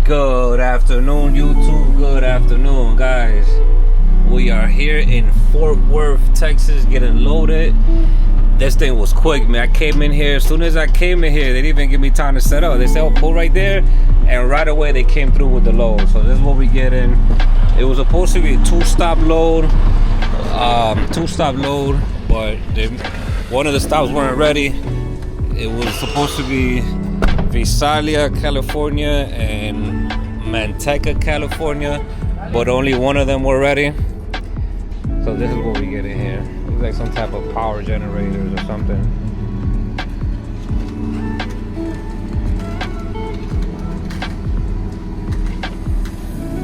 Good afternoon, YouTube. Good afternoon, guys. We are here in Fort Worth, Texas, getting loaded. This thing was quick, man. I came in here. As soon as I came in here, they didn't even give me time to set up. They said, "Oh, pull right there," and right away they came through with the load. So this is what we get in. It was supposed to be a two-stop load, but one of the stops weren't ready. It was supposed to be Visalia, California, and Manteca, California, but only one of them were ready. So this is what we get in here. It's like some type of power generators or something.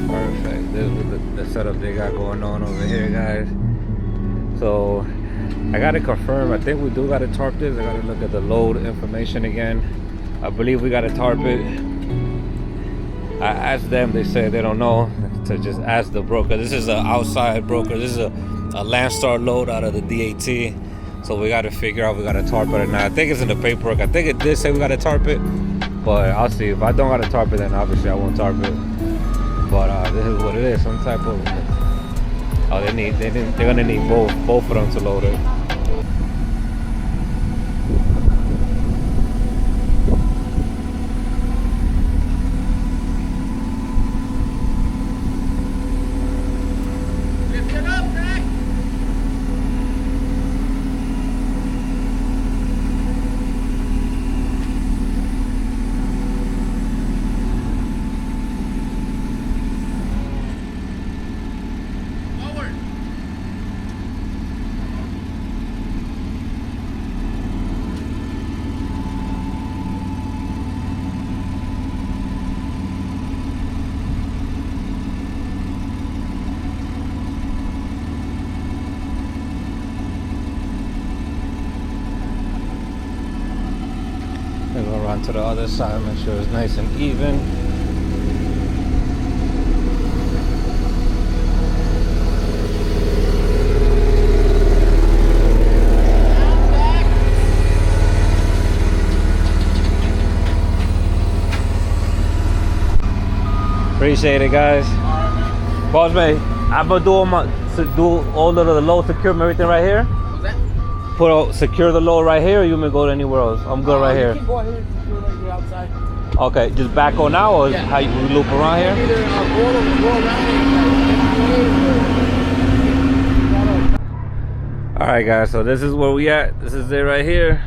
Perfect. This is the setup they got going on over here, guys. So I gotta confirm. I think we do gotta tarp this. I gotta look at the load information again. I believe we gotta tarp it. I asked them, they said they don't know, to just ask the broker. This is an outside broker. This is a Landstar load out of the DAT. So we gotta figure out we gotta tarp it or not. I think it's in the paperwork. I think it did say we gotta tarp it, but I'll see. If I don't gotta tarp it, then obviously I won't tarp it. But this is what it is. Some type of, they're gonna need both of them to load it. I'm gonna run to the other side, make sure it's nice and even. Appreciate it, guys. Boss man, I'm gonna do all of the load, secure everything right here. Secure the load right here, or you may go anywhere else? I'm good right here. You can go ahead and secure it right outside. Okay, just back on now, or how you loop around here? Either go around. All right, guys. So this is where we at. This is it right here.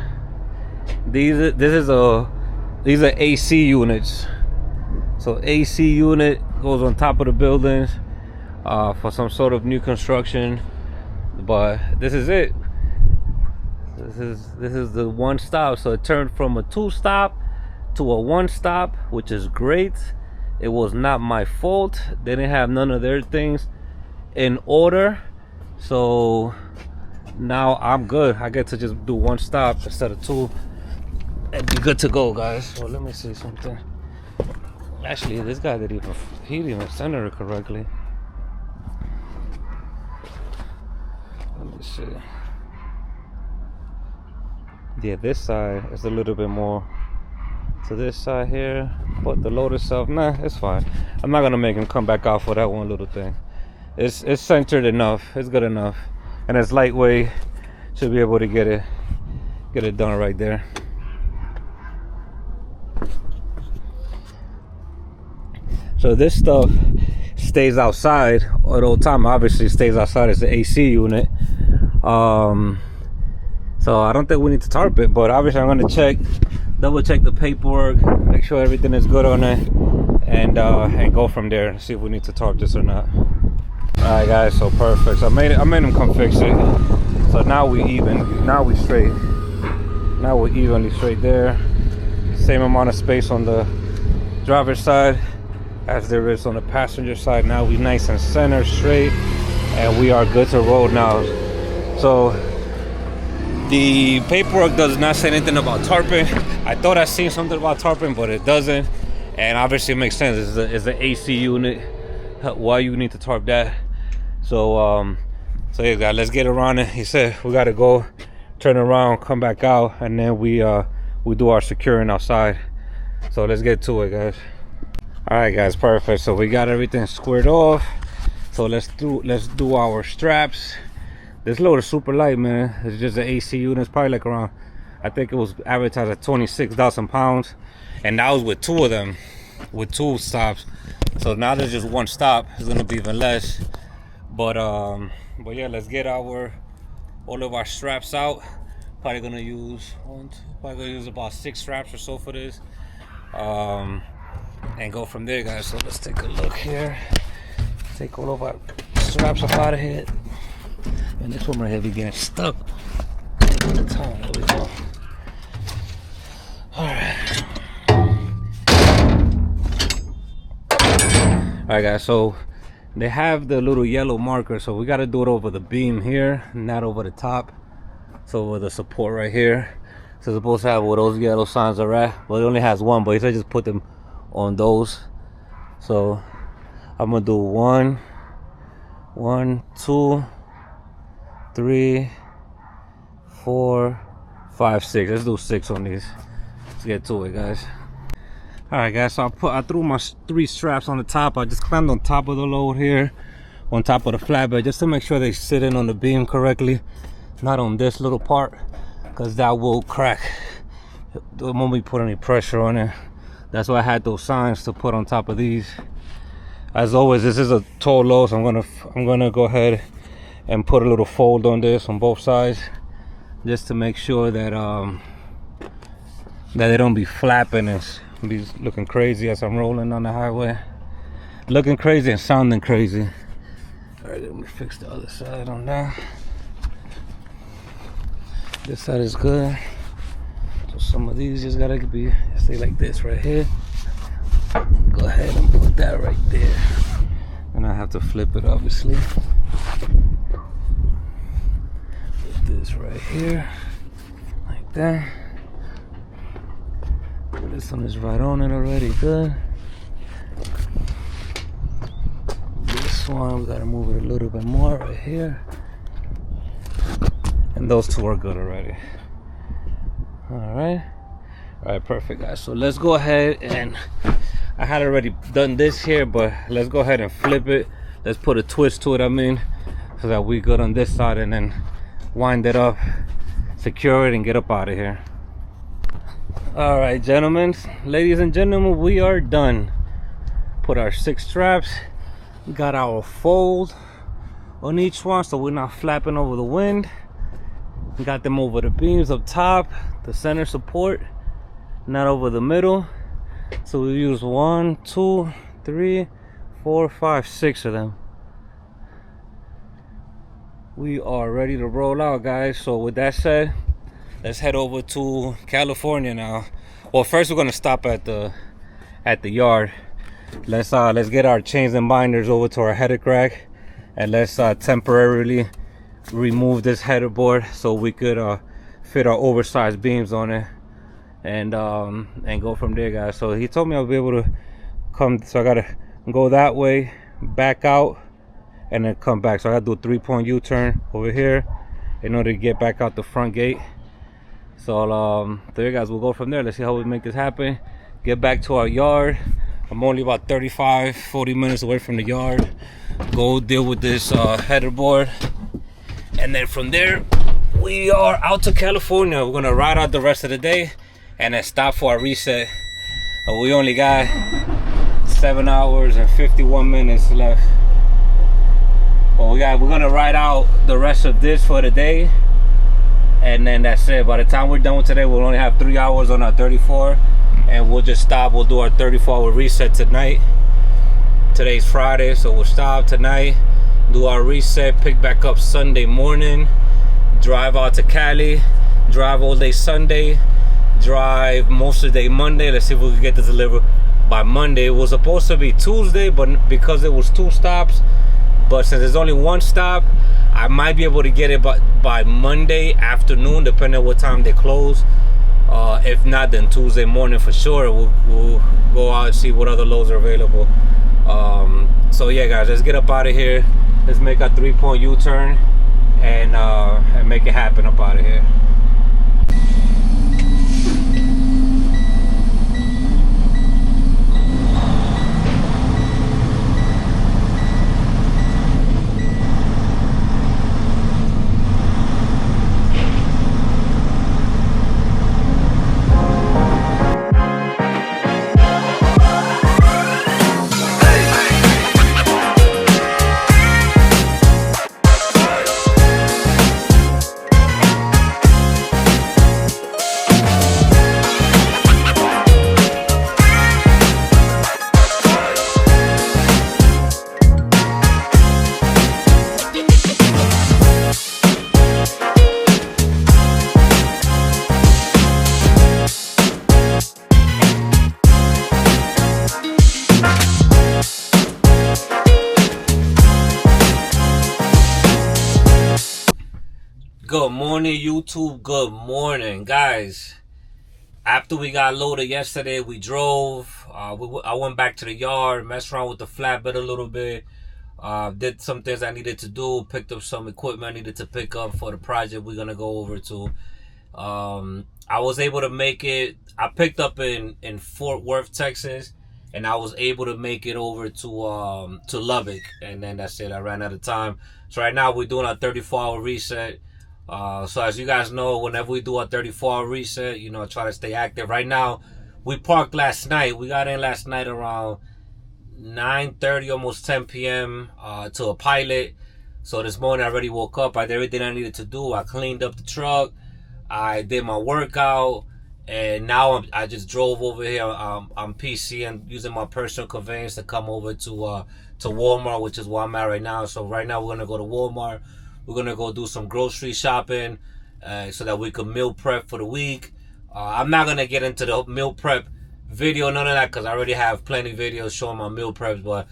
These are AC units. So AC unit goes on top of the buildings for some sort of new construction. But this is it. This is the one stop. So it turned from a two stop to a one stop, which is great. It was not my fault. They didn't have none of their things in order. So now I'm good. I get to just do one stop instead of two and be good to go, guys. So let me see something. Actually, this guy didn't even center it correctly. Let me see. Yeah, this side is a little bit more to this side here, but the load itself, nah, it's fine. I'm not gonna make him come back out for that one little thing. It's centered enough. It's good enough, and it's lightweight. Should be able to get it done right there. So this stuff stays outside all the time. Obviously, it stays outside as the AC unit. So I don't think we need to tarp it, but obviously I'm gonna double check the paperwork, make sure everything is good on it, and go from there and see if we need to tarp this or not. All right, guys. So perfect. So I made him come fix it. So now we even. Now we straight. Now we're evenly straight there. Same amount of space on the driver's side as there is on the passenger side. Now we nice and center straight, and we are good to roll now. So the paperwork does not say anything about tarping. I thought I seen something about tarping, but it doesn't. And obviously it makes sense. It's the AC unit. Why you need to tarp that? So yeah, guys, let's get around it. He said we gotta go, turn around, come back out, and then we do our securing outside. So let's get to it, guys. All right, guys, perfect. So we got everything squared off. So let's do our straps. This load is super light, man. It's just an AC unit. It's probably like around, I think it was advertised at 26,000 pounds, and that was with two of them, with two stops. So now there's just one stop. It's gonna be even less. But yeah, let's get all of our straps out. Probably gonna use about 6 straps or so for this, and go from there, guys. So let's take a look here. Take all of our straps up out of here. And this one right here be getting stuck all the time. There we go. Alright guys, so they have the little yellow marker, so we got to do it over the beam here, not over the top. So over the support right here. So it's supposed to have where those yellow signs are at, but it only has one, but he said just put them on those. So I'm gonna do 1, 2, 3, 4, 5, 6. Let's do 6 on these. Let's get to it, guys. All right, guys, so I threw my 3 straps on the top. I just climbed on top of the load here, on top of the flatbed, just to make sure they sit in on the beam correctly, not on this little part, because that will crack. It won't be put any pressure on it. That's why I had those signs to put on top of these. As always, this is a tall load, so I'm gonna go ahead and put a little fold on this on both sides, just to make sure that that they don't be flapping and be looking crazy as I'm rolling on the highway. Looking crazy and sounding crazy. All right, let me fix the other side on that. This side is good. So some of these just gotta stay like this right here. Go ahead and put that right there. And I have to flip it, obviously. Put this right here, like that. This one is right on it already, good. This one, we gotta move it a little bit more right here. And those 2 are good already. All right, perfect, guys. So let's go ahead and, I had already done this here, but let's go ahead and flip it. Let's put a twist to it, so that we good on this side, and then wind it up, secure it, and get up out of here. All right, gentlemen, ladies and gentlemen, we are done. Put our 6 straps, got our fold on each one, so we're not flapping over the wind. We got them over the beams up top, the center support, not over the middle. So we use 1, 2, 3, 4, 5, 6 of them. We are ready to roll out, guys. So with that said, let's head over to California now. Well, first we're gonna stop at the yard. Let's get our chains and binders over to our header rack, and let's temporarily remove this header board so we could fit our oversized beams on it, and go from there, guys. So he told me I'll be able to come, so I gotta go that way, back out, and then come back. So I gotta do a 3-point U-turn over here in order to get back out the front gate. So there, guys, we'll go from there. Let's see how we make this happen. Get back to our yard. I'm only about 35-40 minutes away from the yard. Go deal with this header board, and then from there we are out to California. We're gonna ride out the rest of the day and then stop for our reset. We only got 7 hours and 51 minutes left. Well, we're gonna ride out the rest of this for the day, and then that's it. By the time we're done with today, we'll only have 3 hours on our 34, and we'll just stop. We'll do our 34-hour reset tonight. Today's Friday, so we'll stop tonight, do our reset, pick back up Sunday morning, drive out to Cali, drive all day Sunday, drive most of the day Monday. Let's see if we can get this delivered by Monday. It was supposed to be Tuesday, but because it was 2 stops, but since there's only 1 stop, I might be able to get it by Monday afternoon, depending on what time they close. If not, then Tuesday morning for sure. We'll go out and see what other loads are available. So yeah, guys, let's get up out of here. Let's make a 3-point U-turn and make it happen up out of here. Good morning, YouTube. Good morning, guys. After we got loaded yesterday, we drove. I went back to the yard, messed around with the flatbed a little bit. Did some things I needed to do. Picked up some equipment I needed to pick up for the project we're gonna go over to. I was able to make it. I picked up in Fort Worth, Texas, and I was able to make it over to Lubbock. And then that's it. I ran out of time. So right now we're doing our 34-hour reset. So as you guys know, whenever we do our 34-hour reset, you know, I try to stay active. Right now, we parked last night. We got in last night around 9:30, almost 10 p.m. To a pilot. So this morning I already woke up. I did everything I needed to do. I cleaned up the truck. I did my workout. And now I just drove over here. I'm PC and using my personal conveyance to come over to Walmart, which is where I'm at right now. So right now we're going to go to Walmart. We're going to go do some grocery shopping so that we can meal prep for the week. I'm not going to get into the meal prep video, none of that, because I already have plenty of videos showing my meal preps. But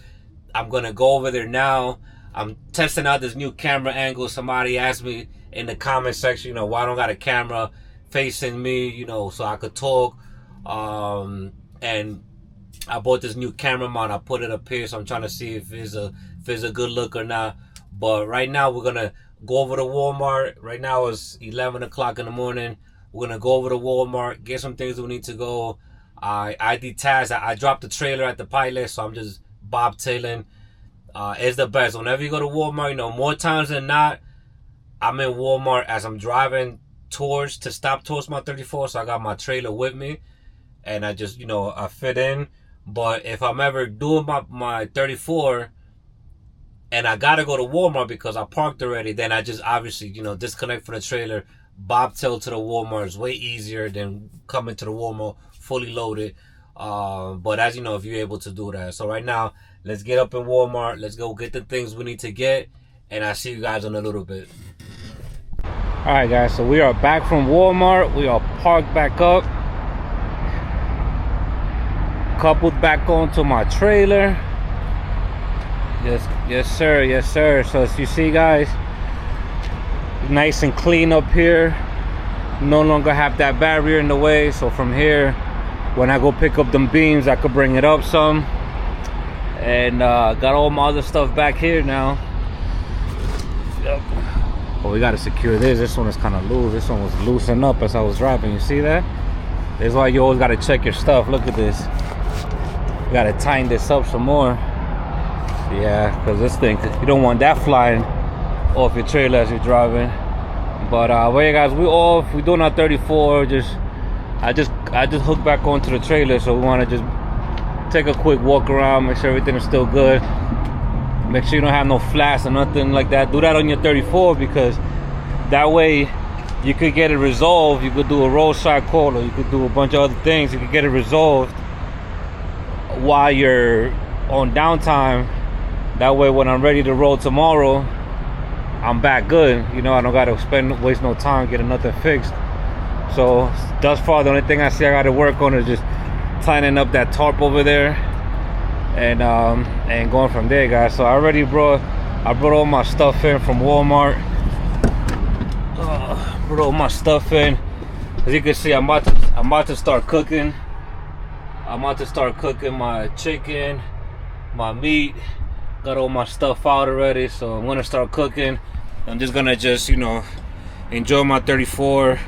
I'm going to go over there now. I'm testing out this new camera angle. Somebody asked me in the comment section, you know, why I don't got a camera facing me, you know, so I could talk. And I bought this new camera mount. I put it up here, so I'm trying to see if it's a good look or not. But right now we're gonna go over to Walmart. Right now it's 11 o'clock in the morning. We're gonna go over to Walmart, get some things we need to go. I detached. I dropped the trailer at the pilot, so I'm just bobtailing. It's the best. Whenever you go to Walmart, you know, more times than not, I'm in Walmart as I'm driving to stop towards my 34. So I got my trailer with me, and I just, you know, I fit in. But if I'm ever doing my 34 and I gotta go to Walmart because I parked already, then I just obviously, you know, disconnect from the trailer, bobtail to the Walmart. Is way easier than coming to the Walmart fully loaded. But as you know, if you're able to do that. So right now, let's get up in Walmart. Let's go get the things we need to get, and I'll see you guys in a little bit. All right, guys, so we are back from Walmart. We are parked back up, coupled back onto my trailer. Yes sir, yes sir. So as you see, guys, nice and clean up here. No longer have that barrier in the way. So from here, when I go pick up them beams, I could bring it up some. And got all my other stuff back here now. Yep. But we gotta secure this. This one is kind of loose. This one was loosened up as I was driving. You see that? This is why you always gotta check your stuff. Look at this. You gotta tighten this up some more. Yeah, because this thing, you don't want that flying off your trailer as you're driving. But well, yeah, guys, we off. We're doing our 34. I just hooked back onto the trailer, so we want to just take a quick walk around, make sure everything is still good. Make sure you don't have no flats or nothing like that. Do that on your 34, because that way you could get it resolved. You could do a roadside call, or you could do a bunch of other things. You could get it resolved while you're on downtime. That way when I'm ready to roll tomorrow, I'm back good. You know, I don't gotta waste no time getting nothing fixed. So thus far, the only thing I see I gotta work on is just tightening up that tarp over there, and going from there, guys. So I brought all my stuff in from Walmart. Brought all my stuff in. As you can see, I'm about to start cooking. I'm about to start cooking my chicken, my meat. Got all my stuff out already, so I'm gonna start cooking. I'm just gonna you know, enjoy my 34,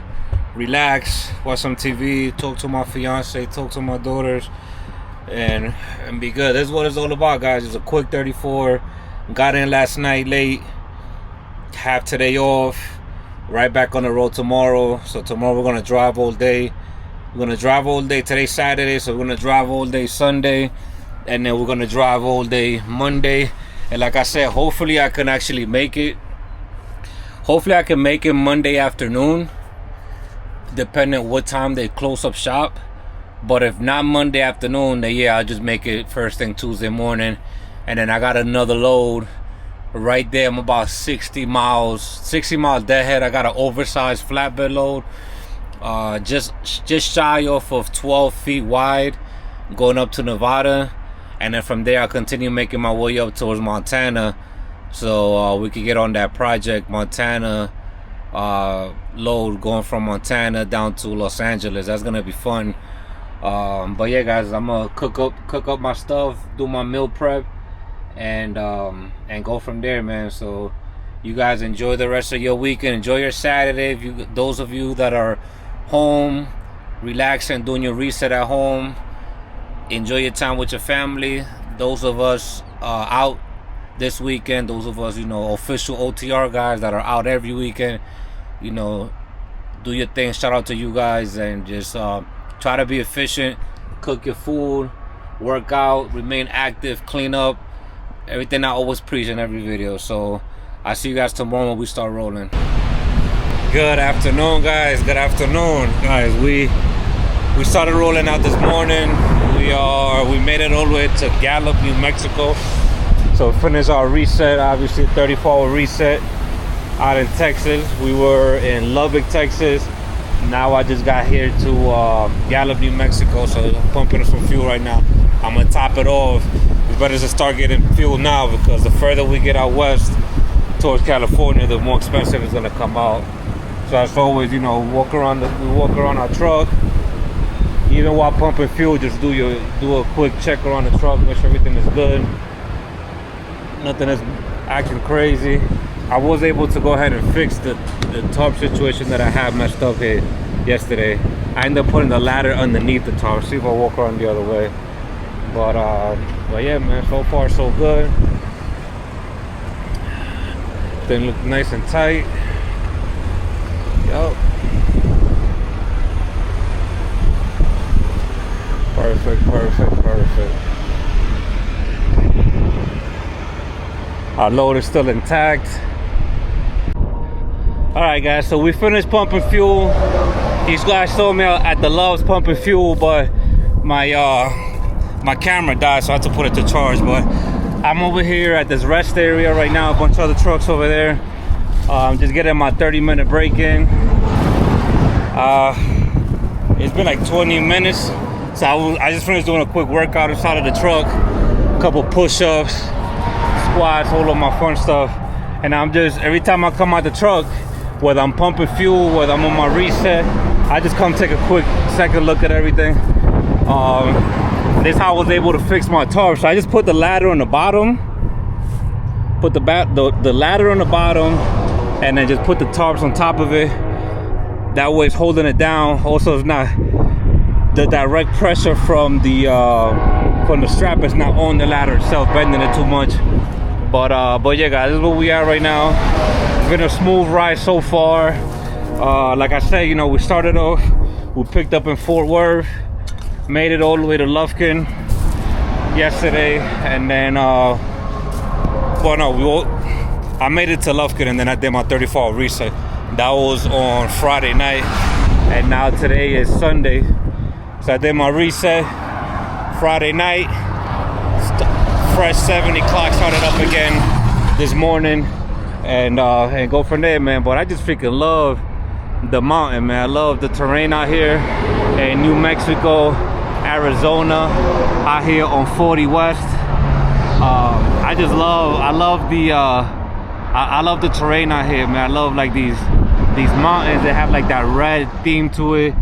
relax, watch some TV, talk to my fiance, talk to my daughters, and be good. This is what it's all about, guys. It's a quick 34. Got in last night late, have today off, right back on the road tomorrow. So tomorrow we're gonna drive all day. We're gonna drive all day. Today's Saturday, so we're gonna drive all day Sunday, and then we're gonna drive all day Monday. And like I said, hopefully I can actually make it. Hopefully I can make it Monday afternoon, depending on what time they close up shop. But if not Monday afternoon, then yeah, I'll just make it first thing Tuesday morning. And then I got another load right there. I'm about 60 miles deadhead. I got an oversized flatbed load, just shy off of 12 feet wide, going up to Nevada. And then from there, I'll continue making my way up towards Montana, so we could get on that project, Montana, load going from Montana down to Los Angeles. That's gonna be fun. But yeah, guys, I'm gonna cook up my stuff, do my meal prep, and go from there, man. So you guys enjoy the rest of your weekend. Enjoy your Saturday. Those of you that are home, relaxing, doing your reset at home, enjoy your time with your family. Those of us out this weekend, those of us, official OTR guys that are out every weekend, do your thing. Shout out to you guys, and just try to be efficient, cook your food, work out, remain active, clean up, everything I always preach in every video. So I'll see you guys tomorrow when we start rolling. Good afternoon, guys. Good afternoon, guys. We started rolling out this morning. We made it all the way to Gallup, New Mexico. So finished our reset, obviously 34-hour reset out in Texas. We were in Lubbock, Texas. Now I just got here to Gallup, New Mexico. So I'm pumping some fuel right now. I'm gonna top it off. It's better to start getting fuel now, because the further we get out west towards California, the more expensive it's gonna come out. So as always, we walk around our truck. Even while pumping fuel, just do a quick check around the truck, make sure everything is good. Nothing is acting crazy. I was able to go ahead and fix the tarp situation that I had messed up here yesterday. I ended up putting the ladder underneath the tarp. See if I walk around the other way. But yeah, man, so far so good. Thing look nice and tight. Yup. Perfect. Our load is still intact. Alright, guys, so we finished pumping fuel. These guys saw me at the Love's pumping fuel, but my camera died, so I had to put it to charge. But I'm over here at this rest area right now, a bunch of other trucks over there. I'm just getting my 30-minute break in. It's been like 20 minutes. So I just finished doing a quick workout inside of the truck, a couple push-ups, squats, all of my fun stuff. And I'm just, every time I come out the truck, whether I'm pumping fuel, whether I'm on my reset, I just come take a quick second look at everything. This is how I was able to fix my tarp. So I just put the ladder on the bottom, put the ladder on the bottom, and then just put the tarps on top of it. That way it's holding it down. Also, it's not, the direct pressure from the strap is not on the ladder itself, bending it too much. But yeah, guys, this is where we are right now. It's been a smooth ride so far. Like I said, we started off, we picked up in Fort Worth, made it all the way to Lufkin yesterday, and then I made it to Lufkin, and then I did my 34-hour reset. That was on Friday night, and now today is Sunday. So I did my reset Friday night. Fresh 70 clock started up again this morning, and go from there, man. But I just freaking love the mountain, man. I love the terrain out here in New Mexico, Arizona, out here on 40 West. I love the terrain out here, man. I love like these mountains that have like that red theme to it.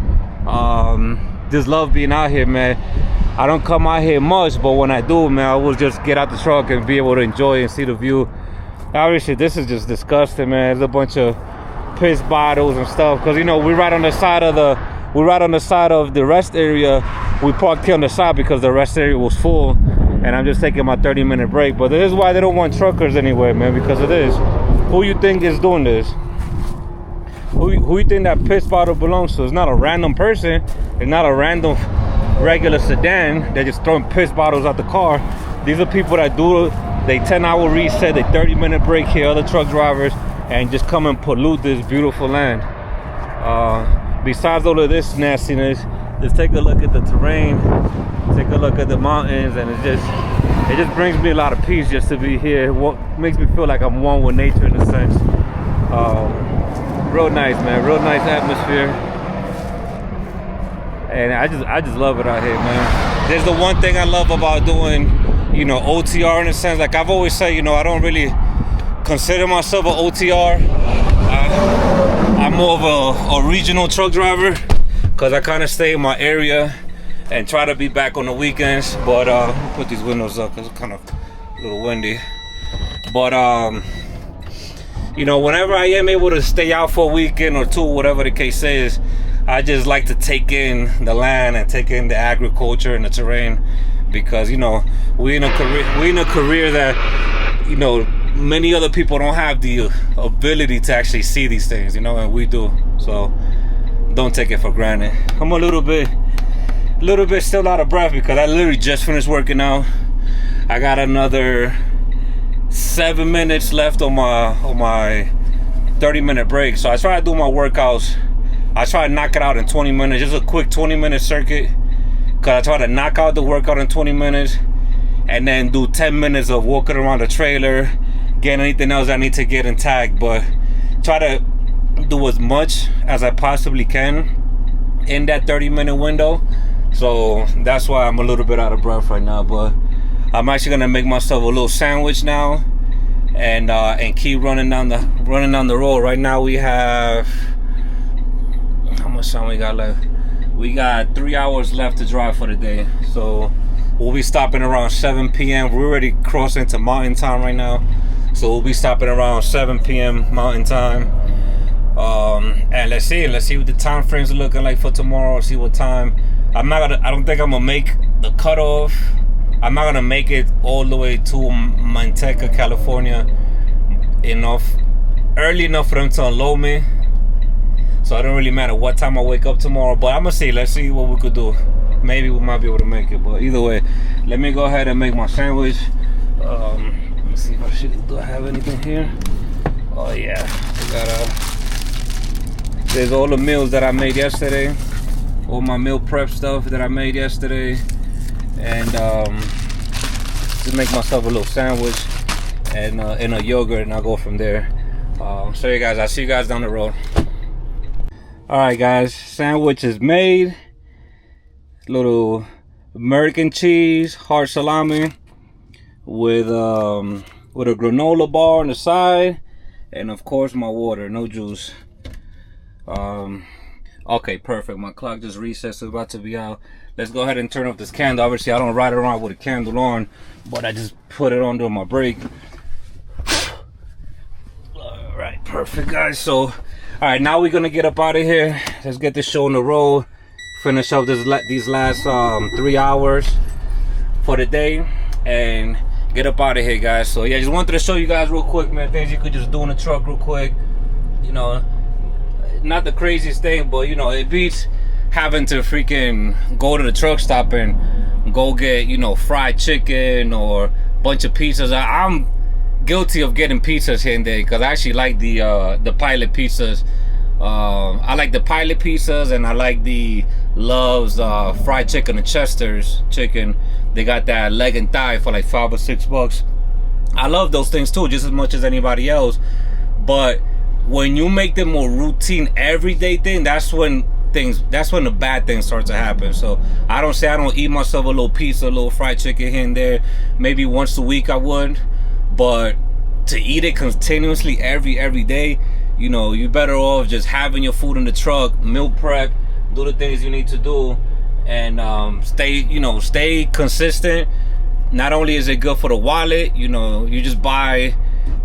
Just love being out here, man. I don't come out here much, but when I do, man, I will just get out the truck and be able to enjoy and see the view. Obviously, this is just disgusting, man. There's a bunch of piss bottles and stuff, because we're right on the side of the rest area. We parked here on the side because the rest area was full, and I'm just taking my 30-minute break. But this is why they don't want truckers anywhere, man, because of this. Who you think is doing this? Who you think that piss bottle belongs to? It's not a random person. It's not a random regular sedan. They're just throwing piss bottles out the car. These are people that do they 10-hour reset, they 30-minute break here, other truck drivers, and just come and pollute this beautiful land. Besides all of this nastiness, just take a look at the terrain, take a look at the mountains, and it just brings me a lot of peace just to be here. What makes me feel like I'm one with nature in a sense. Real nice, man. Real nice atmosphere, and I just love it out here, man. There's the one thing I love about doing, OTR in a sense. Like I've always said, I don't really consider myself an OTR. I'm more of a regional truck driver because I kind of stay in my area and try to be back on the weekends. But put these windows up because it's kind of a little windy. But you know, whenever I am able to stay out for a weekend or two, whatever the case is, I just like to take in the land and take in the agriculture and the terrain, because you know we in a career that, you know, many other people don't have the ability to actually see these things, you know, and we do. So don't take it for granted. I'm a little bit still out of breath because I literally just finished working out. I got another 7 minutes left on my 30-minute break. So I try to do my workouts. I try to knock it out in 20 minutes, just a quick 20-minute circuit. Cause I try to knock out the workout in 20 minutes and then do 10 minutes of walking around the trailer, getting anything else I need to get intact. But try to do as much as I possibly can in that 30-minute window. So that's why I'm a little bit out of breath right now. But I'm actually gonna make myself a little sandwich now, and keep running down the road. Right now we have, how much time we got left? We got 3 hours left to drive for the day. So we'll be stopping around 7 p.m. We're already crossing to mountain time right now. So we'll be stopping around 7 p.m. mountain time. And let's see what the time frames are looking like for tomorrow. See what time. I don't think I'm gonna make the cutoff. I'm not gonna make it all the way to Manteca, California early enough for them to unload me. So it don't really matter what time I wake up tomorrow. But I'm gonna see. Let's see what we could do. Maybe we might be able to make it. But either way, let me go ahead and make my sandwich. Let me see if do I have anything here? Oh yeah, we got there's all the meals that I made yesterday. All my meal prep stuff that I made yesterday. And just make myself a little sandwich and a yogurt, and I'll go from there. So you guys, I'll see you guys down the road. All right guys, sandwich is made. Little American cheese, hard salami with a granola bar on the side, and of course my water, no juice. Okay, perfect. My clock just reset, so it's about to be out. Let's go ahead and turn off this candle. Obviously I don't ride around with a candle on, but I just put it on during my break. All right, perfect guys. So all right, now we're gonna get up out of here. Let's get this show on the road. Finish up these last 3 hours for the day and get up out of here, guys. So yeah, just wanted to show you guys real quick, man, things you could just do in the truck real quick. You know, not the craziest thing, but you know, it beats having to freaking go to the truck stop and go get, you know, fried chicken or a bunch of pizzas. I'm guilty of getting pizzas here and there because I actually like the Pilot pizzas. I like the Pilot pizzas, and I like the Love's fried chicken, the Chester's chicken. They got that leg and thigh for like $5 or $6. I love those things too, just as much as anybody else. But when you make them more routine, everyday thing, that's when the bad things start to happen. So I don't eat myself a little pizza, a little fried chicken here and there. Maybe once a week I would, but to eat it continuously every day, you know, you're better off just having your food in the truck, meal prep, do the things you need to do, and stay consistent. Not only is it good for the wallet, you know, you just buy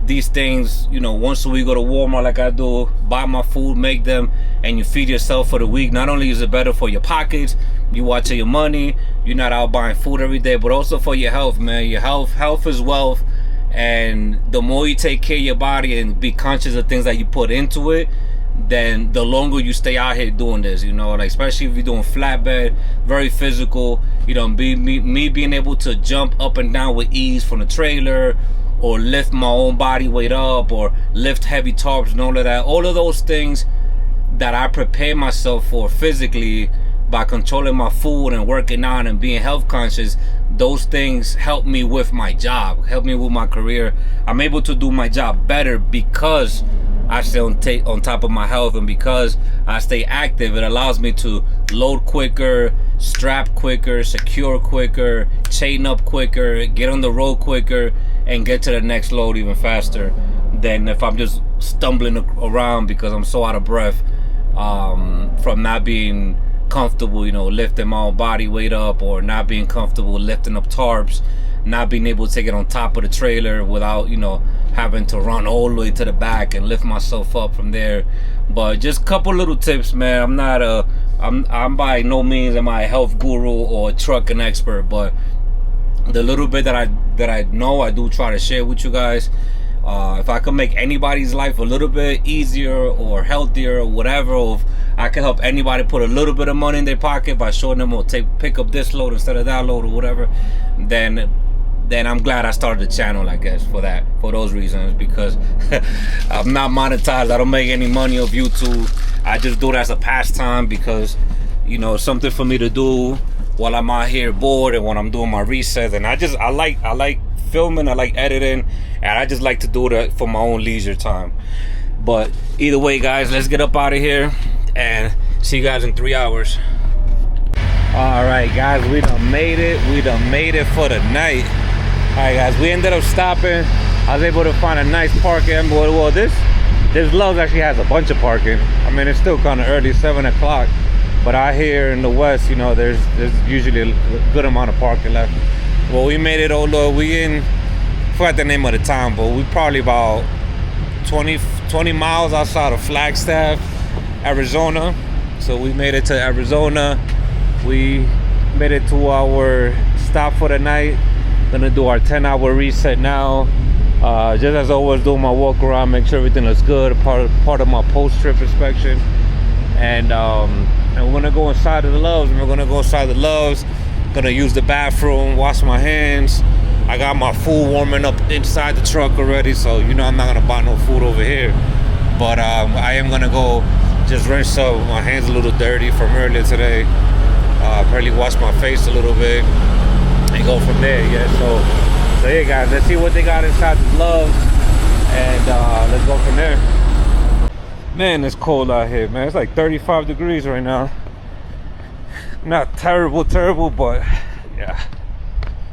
these things, you know, once a week, go to Walmart like I do, buy my food, make them, and you feed yourself for the week. Not only is it better for your pockets, you watch your money, you're not out buying food every day, but also for your health, man. Your health is wealth, and the more you take care of your body and be conscious of things that you put into it, then the longer you stay out here doing this, you know, like especially if you're doing flatbed, very physical, you know, me being able to jump up and down with ease from the trailer, or lift my own body weight up, or lift heavy tarps and all of that. All of those things that I prepare myself for physically by controlling my food and working out and being health conscious, those things help me with my job, help me with my career. I'm able to do my job better because I stay on top of my health, and because I stay active, it allows me to load quicker, strap quicker, secure quicker, chain up quicker, get on the road quicker, and get to the next load even faster than if I'm just stumbling around because I'm so out of breath from not being comfortable, you know, lifting my own body weight up, or not being comfortable lifting up tarps, not being able to take it on top of the trailer without, you know, having to run all the way to the back and lift myself up from there. But just a couple little tips, man. I'm not I'm by no means am I a health guru or a trucking expert, but the little bit that I know, I do try to share with you guys. If I can make anybody's life a little bit easier or healthier or whatever, or if I can help anybody put a little bit of money in their pocket by showing them, pick up this load instead of that load or whatever, then I'm glad I started the channel, I guess, for those reasons, because I'm not monetized. I don't make any money off YouTube. I just do it as a pastime because, you know, something for me to do while I'm out here bored and when I'm doing my resets. And I like filming, I like editing, and I just like to do it for my own leisure time. But either way, guys, let's get up out of here and see you guys in 3 hours. All right, guys, we done made it for the night. All right, guys, we ended up stopping. I was able to find a nice parking. Well, this Lowe's actually has a bunch of parking. I mean, it's still kind of early, 7 o'clock, but out here in the West, you know, there's usually a good amount of parking left. Well, we made it, although I forgot the name of the town, but we probably about 20 miles outside of Flagstaff, Arizona. So we made it to Arizona. We made it to our stop for the night. Gonna do our 10-hour reset now. Just as always, doing my walk around, make sure everything looks good. Part of my post-trip inspection. And we're gonna go inside of the Lowe's. Gonna use the bathroom, wash my hands. I got my food warming up inside the truck already, so you know I'm not gonna buy no food over here. But I am gonna go just rinse up. My hands a little dirty from earlier today. Probably wash my face a little bit and go from there. Yeah, so yeah, guys, let's see what they got inside the Lowe's, and let's go from there. Man, it's cold out here, man. It's like 35 degrees right now. Not terrible, but yeah,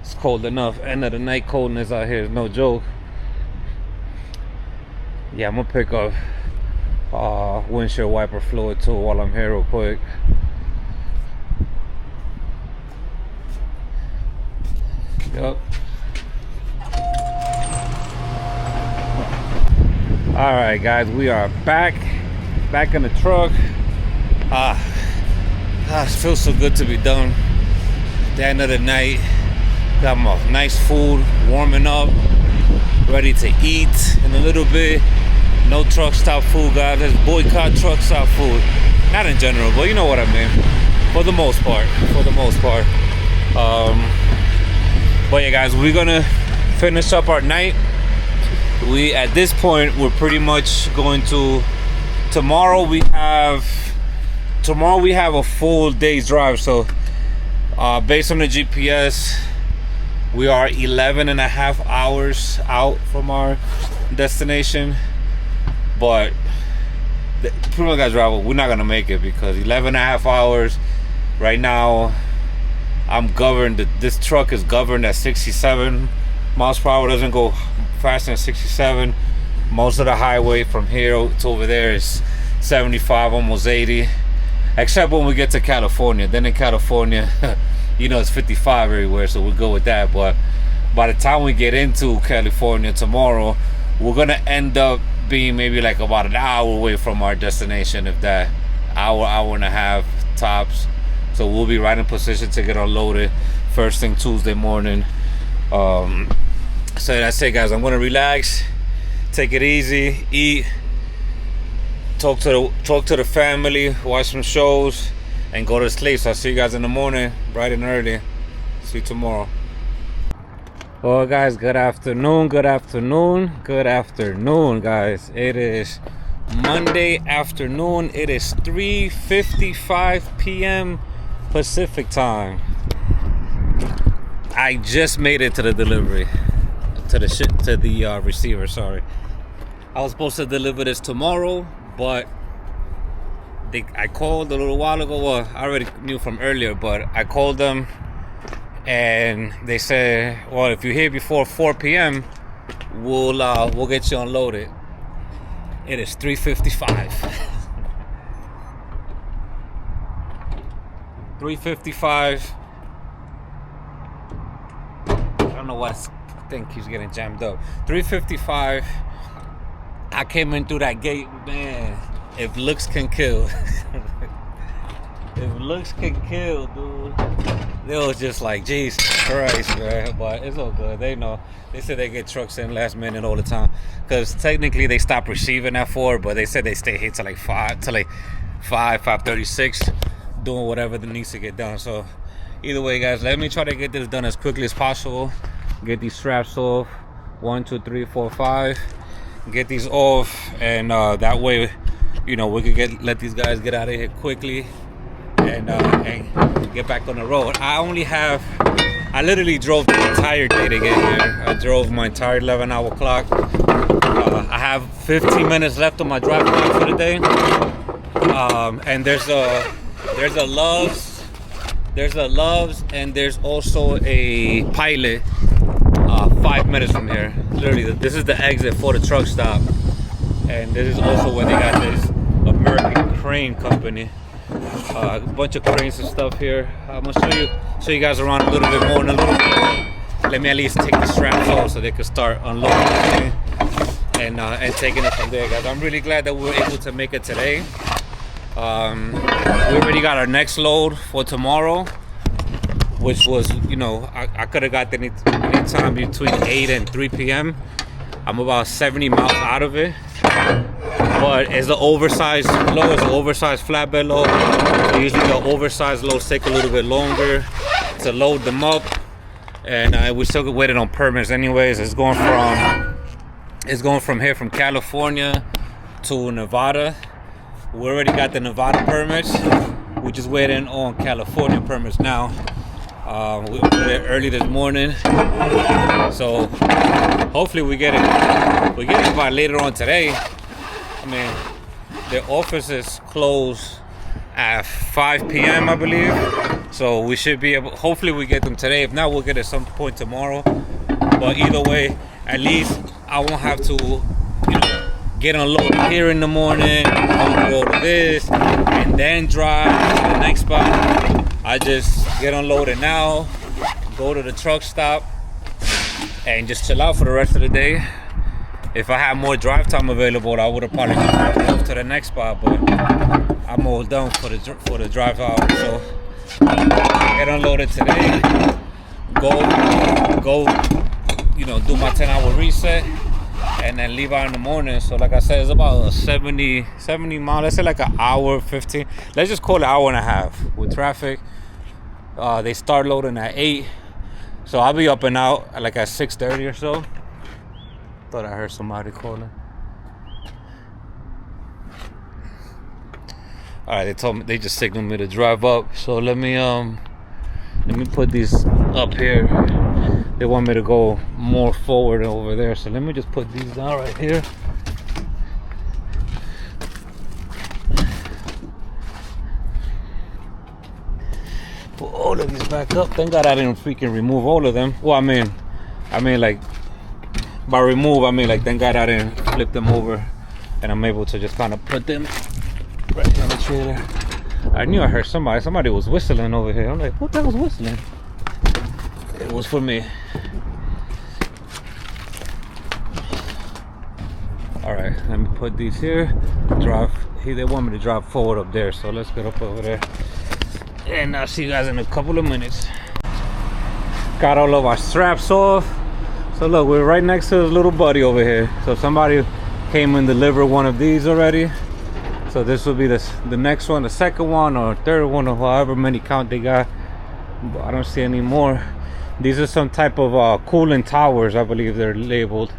it's cold enough. End of the night coldness out here is no joke. Yeah, I'm gonna pick up windshield wiper fluid too while I'm here real quick. Yep. All right, guys, we are back in the truck. It feels so good to be done. The end of the night, got my nice food warming up, ready to eat in a little bit. No truck stop food, guys. Let's boycott truck stop food. Not in general, but you know what I mean. For the most part. But yeah, guys, we're gonna finish up our night. At this point, we're pretty much going to. Tomorrow we have a full day's drive. So based on the GPS, we are 11 and a half hours out from our destination. But pretty much, guys, we're not gonna make it because 11 and a half hours right now. I'm governed. This truck is governed at 67 miles per hour. Doesn't go faster than 67. Most of the highway from here to over there is 75, almost 80. Except when we get to California. Then in California, you know, it's 55 everywhere, so we'll go with that. But by the time we get into California tomorrow, we're gonna end up being maybe like about an hour away from our destination, if that. Hour and a half tops. So we'll be right in position to get unloaded first thing Tuesday morning. So that's it, guys. I'm gonna relax, take it easy, eat, talk to the family, watch some shows, and go to sleep. So I'll see you guys in the morning, bright and early. See you tomorrow. Well, guys, good afternoon, guys. It is Monday afternoon. It is 3:55 p.m. Pacific time. I just made it to the delivery, to the receiver. Sorry, I was supposed to deliver this tomorrow, but I called a little while ago. Well, I already knew from earlier, but I called them, and they said, "Well, if you're here before 4 p.m., we'll get you unloaded." It is 3:55. 3:55. I don't know what I think he's getting jammed up. 3:55. I came in through that gate, man. If looks can kill. If looks can kill, dude. They was just like, Jesus Christ, man. But it's all good. They know. They said they get trucks in last minute all the time. Because technically they stop receiving at 4, but they said they stay here till like 5:36, doing whatever that needs to get done. So either way, guys, let me try to get this done as quickly as possible. Get these straps off. 1, 2, 3, 4, 5. Get these off, and that way, you know, we could let these guys get out of here quickly. And get back on the road. I literally drove the entire day to get here. I drove my entire 11-hour clock. I have 15 minutes left on my drive time for the day. And there's a Love's, and there's also a Pilot 5 minutes from here. Literally, this is the exit for the truck stop. And this is also where they got this American Crane Company. A bunch of cranes and stuff here. I'm gonna show you guys around a little bit more in a little bit. Let me at least take the straps off so they can start unloading and taking it from there, guys. I'm really glad that we were able to make it today. We already got our next load for tomorrow, which was, you know, I could have got any time between 8 and 3 p.m. I'm about 70 miles out of it. But it's an oversized load, it's an oversized flatbed load. So usually the oversized loads take a little bit longer to load them up. And we're still waiting on permits anyways. It's going from here from California to Nevada. We already got the Nevada permits. We're just waiting on California permits now. We were there early this morning. So hopefully we get it by later on today. I mean, the office is closed at 5 p.m. I believe, so we should be able. Hopefully, we get them today. If not, we'll get it some point tomorrow. But either way, at least I won't have to, you know, get unloaded here in the morning, unload this, and then drive to the next spot. I just get unloaded now, go to the truck stop, and just chill out for the rest of the day. If I had more drive time available, I would have probably moved to the next spot, but I'm all done for the drive out. So get unloaded today, go, you know, do my 10-hour reset, and then leave out in the morning. So like I said, it's about 70 miles. Let's say like an hour 15. Let's just call it an hour and a half with traffic. They start loading at 8, so I'll be up and out at like at 6:30 or so. Thought I heard somebody calling. All right, they just signaled me to drive up. So let me put these up here. They want me to go more forward over there. So let me just put these down right here. Put all of these back up. Thank God I didn't freaking remove all of them. Well, I mean like. By remove, I mean like thank God I didn't flip them over, and I'm able to just kind of put them right on the trailer. I knew I heard somebody was whistling over here. I'm like, what the hell was whistling? It was for me. All right, let me put these here. They want me to drive forward up there, so let's get up over there, and I'll see you guys in a couple of minutes. Got all of our straps off. So look, we're right next to this little buddy over here. So somebody came and delivered one of these already. So this will be the next one, the second one or third one, or however many count they got. But I don't see any more. These are some type of cooling towers, I believe they're labeled.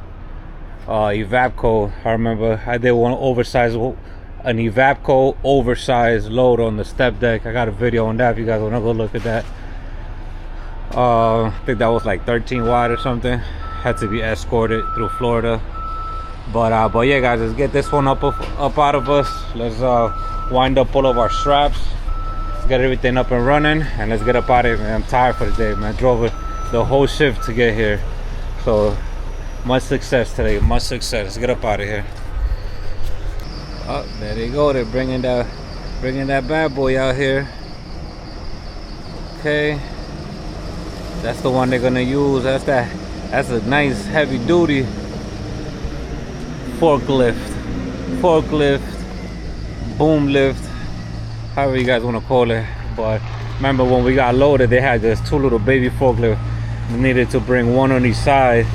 Evapco. I remember I did an Evapco oversized load on the step deck. I got a video on that if you guys want to go look at that. I think that was like 13 wide or something. Had to be escorted through Florida. But yeah, guys, let's get this one up out of us. Let's wind up all of our straps. Let's get everything up and running, and let's get up out of here, man. I'm tired for the day, man. I drove the whole shift to get here. So much success today, much success. Let's get up out of here. Oh, there they go. They're bringing that bad boy out here. Okay, that's the one they're gonna use. That's a nice heavy duty forklift, boom lift, however you guys want to call it. But remember when we got loaded, they had just 2 little baby forklifts. We needed to bring one on each side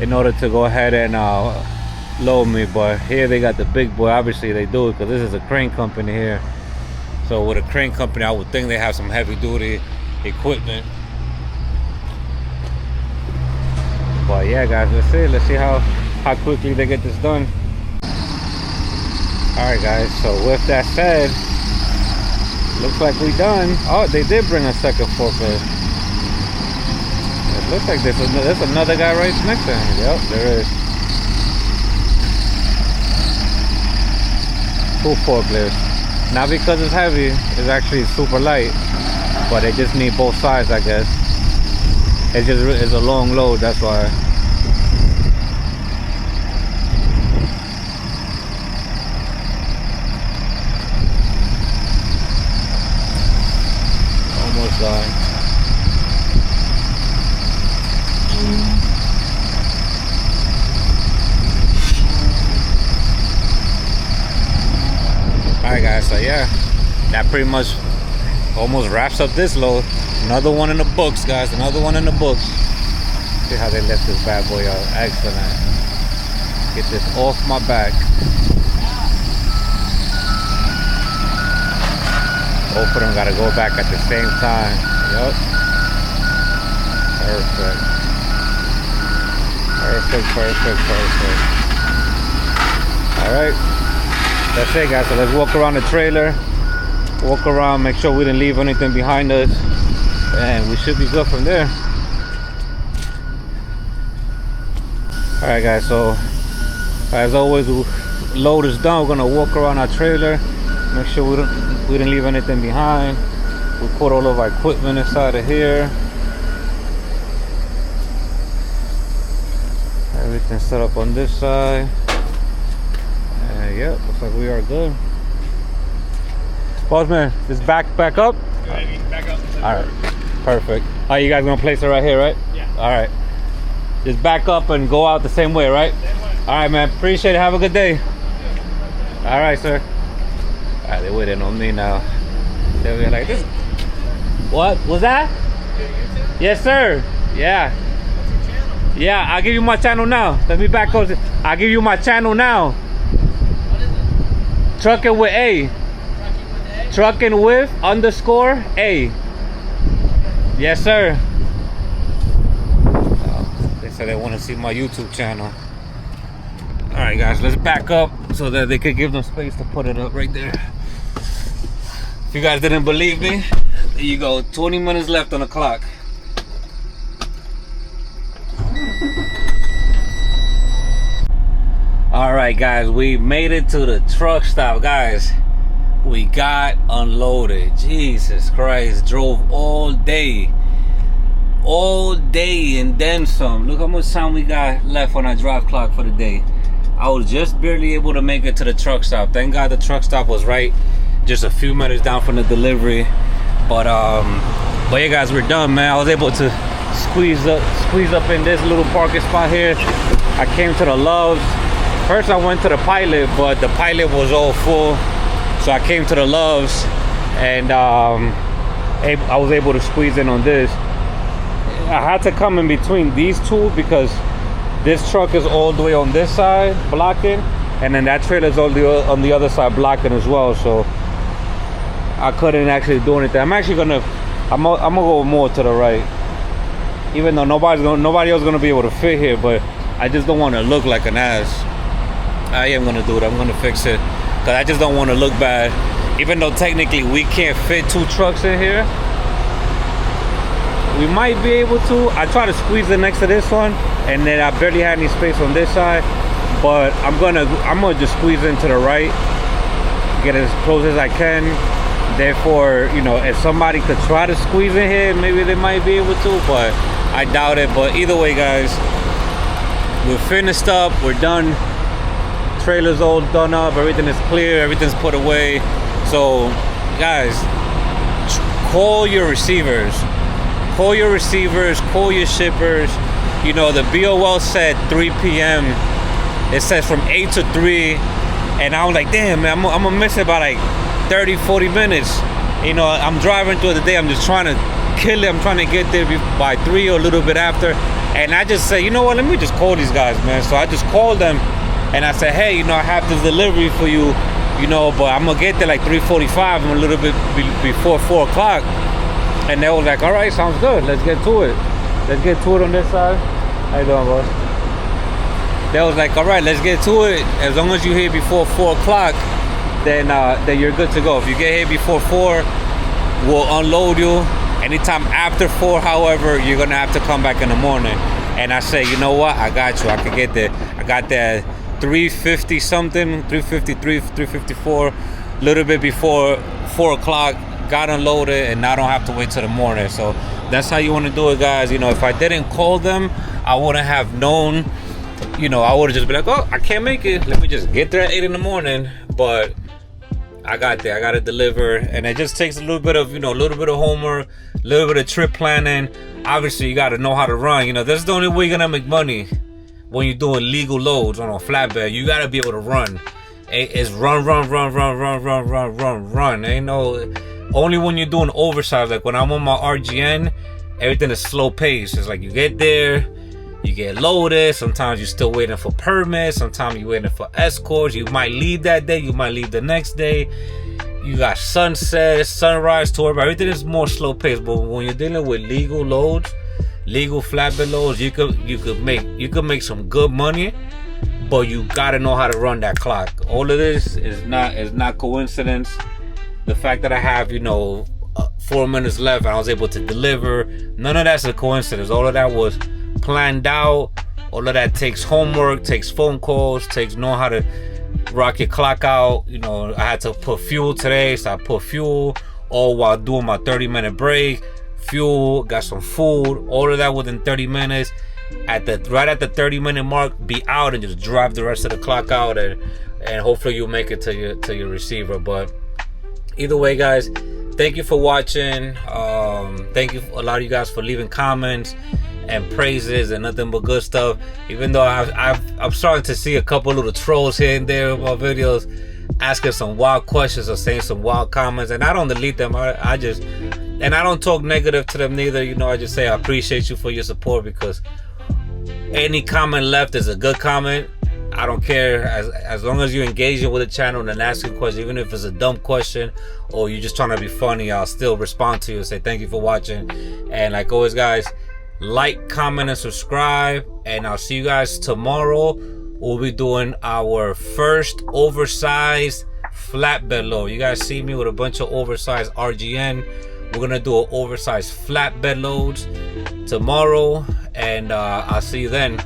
in order to go ahead and load me. But here they got the big boy. Obviously they do it because this is a crane company here. So with a crane company, I would think they have some heavy duty equipment. But yeah, guys, let's see how quickly they get this done. All right, guys, so with that said, looks like we done. Oh, they did bring a second forklift. It looks like there's another guy right next to him. Yep, there is. 2 forklifts. Not because it's heavy, it's actually super light, but they just need both sides, I guess. It's a long load, that's why. Almost done. Alright guys, so yeah, that pretty much almost wraps up this load. Another one in the books, guys, another one in the books. See how they lift this bad boy out. Excellent. Get this off my back. Both of them gotta go back at the same time. Yup. Perfect. Alright. That's it, guys. So let's walk around the trailer. Walk around, make sure we didn't leave anything behind us. And we should be good from there. Alright guys, so as always, load is done. We're gonna walk around our trailer, make sure we didn't leave anything behind. We put all of our equipment inside of here. Everything set up on this side. And yeah, looks like we are good. Bossman, is back up? Back up. Alright, perfect. Oh, you guys gonna place it right here, right? Yeah. Alright. Just back up and go out the same way, right? Same way. Alright, man. Appreciate it. Have a good day. Alright, sir. Alright, they're waiting on me now. They'll be like, this. What? Was that? Yes, sir. Yeah. What's your channel? Yeah, I'll give you my channel now. Let me back up. I'll give you my channel now. What is it? Trucking with A. Trucking with _A. Yes, sir. They said they want to see my YouTube channel. All right, guys, let's back up so that they could give them space to put it up right there. If you guys didn't believe me, there you go. 20 minutes left on the clock. All right, guys, we made it to the truck stop, guys. We got unloaded. Jesus Christ, drove all day and then some. Look how much time we got left on our drive clock for the day. I was just barely able to make it to the truck stop. Thank God the truck stop was right just a few minutes down from the delivery. But yeah, guys, we're done, man. I was able to squeeze up in this little parking spot here. I came to the Loves. First I went to the Pilot, but the Pilot was all full. So I came to the Loves, and I was able to squeeze in on this. I had to come in between these two because this truck is all the way on this side blocking, and then that trailer is on the other side blocking as well. So I couldn't actually do anything. I'm gonna go more to the right, even though nobody else gonna be able to fit here. But I just don't want to look like an ass. I am gonna do it. I'm gonna fix it. Cause I just don't want to look bad. Even though technically we can't fit 2 trucks in here, we might be able to. I try to squeeze it next to this one, and then I barely had any space on this side. But I'm gonna just squeeze into the right, get as close as I can. Therefore, you know, if somebody could try to squeeze in here, maybe they might be able to, but I doubt it. But either way, guys, we're finished up. We're done. trailer's all done up, everything is clear, everything's put away. So guys, call your receivers, call your shippers. You know, the BOL said 3 p.m. It says from 8 to 3, and I was like, damn man, I'm gonna miss it by like 30-40 minutes. You know, I'm driving through the day, I'm just trying to kill it. I'm trying to get there by 3 or a little bit after. And I just said, you know what, let me just call these guys, man. So I just called them and I said, hey, you know, I have this delivery for you, you know, but I'm gonna get there like 3:45. I'm a little bit before 4 o'clock. And they were like, all right, sounds good, let's get to it. Let's get to it on this side. How you doing, boss? They was like, all right, let's get to it. As long as you here before 4 o'clock, then you're good to go. If you get here before 4, we'll unload you. Anytime after 4, however, you're gonna have to come back in the morning. And I say, you know what, I got you, I can get there. I got there 3:50 something, 3:53, 3:54, a little bit before 4 o'clock, got unloaded, and now I don't have to wait till the morning. So that's how you want to do it, guys. You know, if I didn't call them, I wouldn't have known. You know, I would have just been like, oh, I can't make it, let me just get there at 8 in the morning. But I got there, I got to deliver, and it just takes a little bit of, you know, a little bit of homework, a little bit of trip planning. Obviously, you got to know how to run. You know, that's the only way you're gonna make money when you're doing legal loads on a flatbed. You got to be able to run. It's run. Ain't no, only when you're doing oversized, like when I'm on my RGN, everything is slow paced. It's like you get there, you get loaded, sometimes you're still waiting for permits, sometimes you're waiting for escorts. You might leave that day, you might leave the next day. You got sunset, sunrise tour, but everything is more slow paced. But when you're dealing with legal loads, legal flatbed loads, you could make some good money, but you gotta know how to run that clock. All of this is not coincidence. The fact that I have, you know, 4 minutes left and I was able to deliver, none of that's a coincidence. All of that was planned out. All of that takes homework, takes phone calls, takes knowing how to rock your clock out. You know, I had to put fuel today, so I put fuel all while doing my 30-minute break. Fuel, got some food, all of that within 30 minutes. Right at the 30-minute mark, be out and just drive the rest of the clock out, and hopefully you'll make it to your receiver. But either way, guys, thank you for watching. Thank you a lot of you guys for leaving comments and praises and nothing but good stuff. Even though I'm starting to see a couple little trolls here and there about videos asking some wild questions or saying some wild comments, and I don't delete them. I don't talk negative to them neither. You know, I just say I appreciate you for your support, because any comment left is a good comment. I don't care, as long as you're engaging with the channel and asking questions, even if it's a dumb question or you're just trying to be funny, I'll still respond to you and say thank you for watching. And like always, guys, like, comment, and subscribe, and I'll see you guys tomorrow. We'll be doing our first oversized flatbed load. You guys see me with a bunch of oversized RGN. We're gonna do an oversized flatbed loads tomorrow, and I'll see you then.